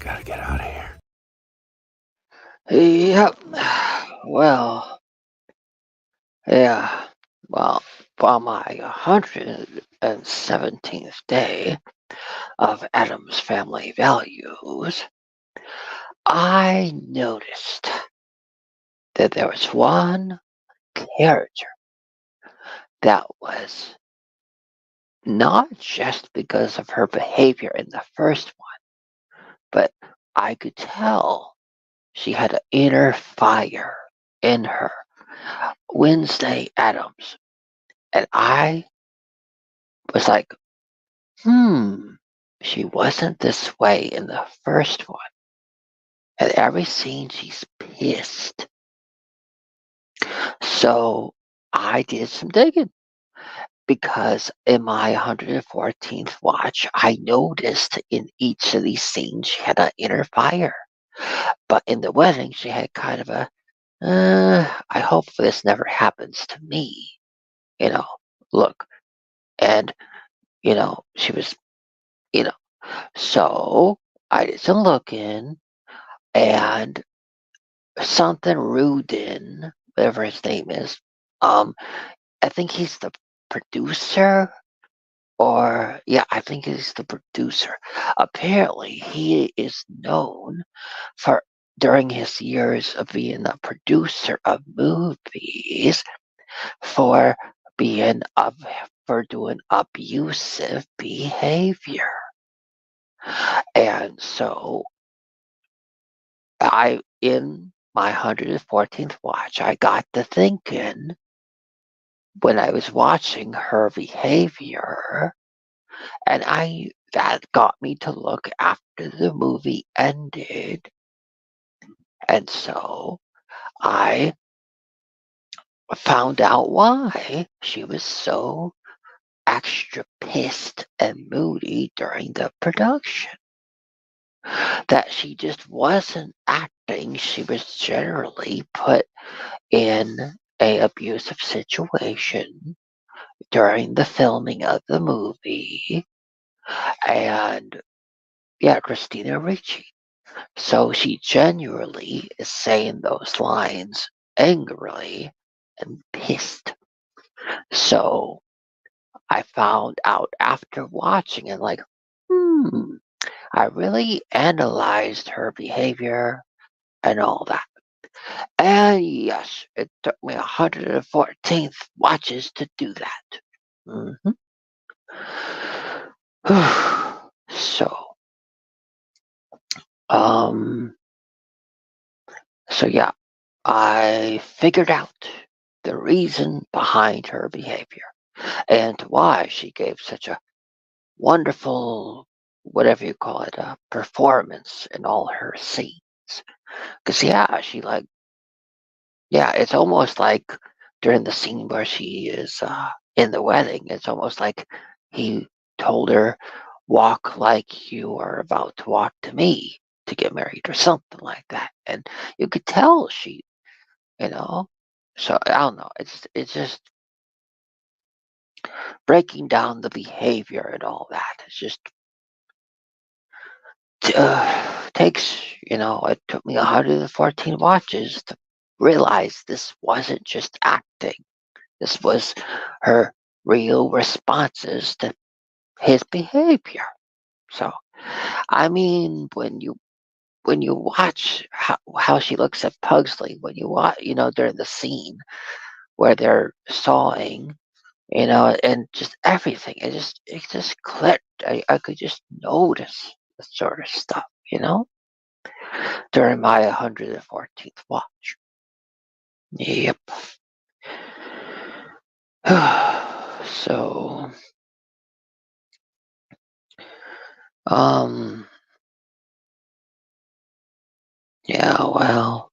gotta get out of here. Yep. Well, yeah. Well, for my 117th day of Adam's Family Values, I noticed that there was one character that was not just because of her behavior in the first one, but I could tell she had an inner fire in her. Wednesday Adams. And I was like, she wasn't this way in the first one. At every scene, she's pissed. So I did some digging because in my 114th watch, I noticed in each of these scenes she had an inner fire. But in the wedding, she had kind of a, I hope this never happens to me, you know, look. And, she was, you know, so I did some looking and something Rudin, whatever his name is, um, I think he's the producer, or yeah, I think he's the producer. Apparently, he is known for during his years of being a producer of movies for being of for doing abusive behavior. And so in my 114th watch, I got to thinking when I was watching her behavior, and that got me to look after the movie ended. And so I found out why she was so extra pissed and moody during the production. That she just wasn't acting. She was generally put in a abusive situation during the filming of the movie, and yeah, Christina Ricci. So she genuinely is saying those lines angrily and pissed. So I found out after watching it, like, I really analyzed her behavior and all that. And yes, it took me 114th watches to do that. Mhm. So, um, so yeah, I figured out the reason behind her behavior and why she gave such a wonderful, whatever you call it, performance in all her scenes. Because yeah, yeah, it's almost like during the scene where she is in the wedding, it's almost like he told her, walk like you are about to walk to me to get married or something like that. And you could tell you know, so I don't know. It's just breaking down the behavior and all that. It's just takes, it took me 114 watches to realize this wasn't just acting. This was her real responses to his behavior. So, I mean, when you watch how she looks at Pugsley, when you watch, during the scene where they're sawing, and just everything, it just clicked. I could just notice the sort of stuff, during my 114th watch. Yep. So, um, yeah, well,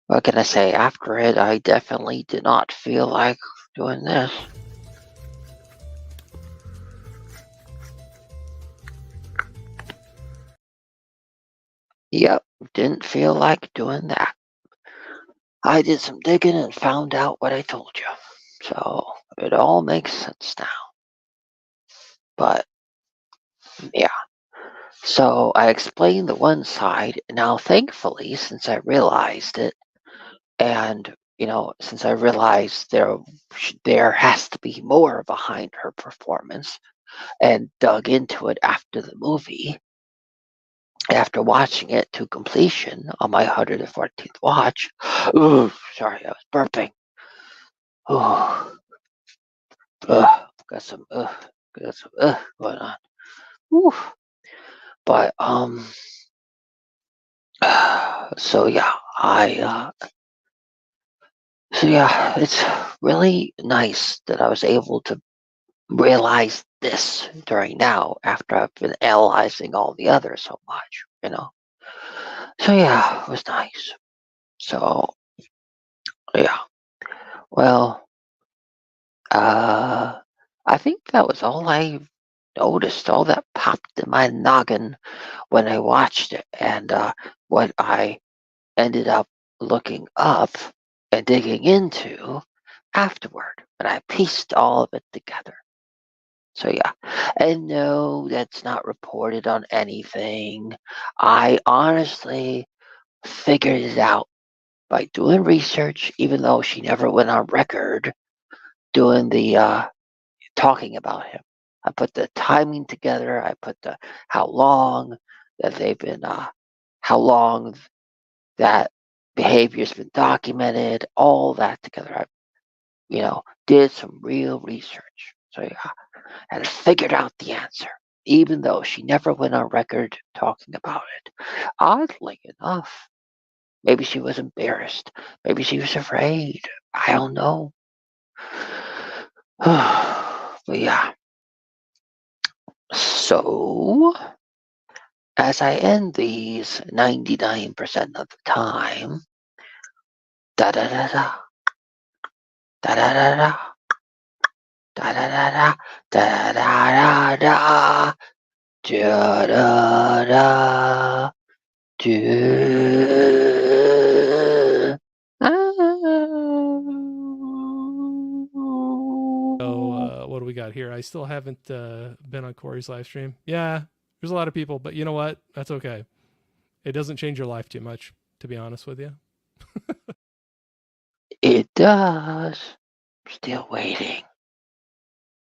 what can I say? After it, I definitely did not feel like doing this. Yep, didn't feel like doing that. I did some digging and found out what I told you. So it all makes sense now. But yeah, So I explained the one side. Now, thankfully, since I realized it, and since I realized there has to be more behind her performance, and dug into it after the movie, after watching it to completion on my 114th watch. Ooh, sorry, I was burping. Ooh, got some going on. Ooh. But so yeah, it's really nice that I was able to realize this during now after I've been analyzing all the others so much. So yeah, it was nice. So yeah, well, uh, I think that was all I noticed, all that popped in my noggin when I watched it, and what I ended up looking up and digging into afterward, and I pieced all of it together. So yeah, and no, that's not reported on anything. I honestly figured it out by doing research, even though she never went on record doing the talking about him. I put the timing together. I put the how long that they've been, how long that behavior's been documented, all that together. I, did some real research. So yeah, and figured out the answer, even though she never went on record talking about it. Oddly enough, maybe she was embarrassed. Maybe she was afraid. I don't know. But yeah. So, as I end these 99% of the time, da da da da, da da da da, da da da da, da da da da, da da da. So, what do we got here? I still haven't been on Corey's live stream. Yeah, there's a lot of people, but you know what? That's okay. It doesn't change your life too much, to be honest with you. It does. Still waiting.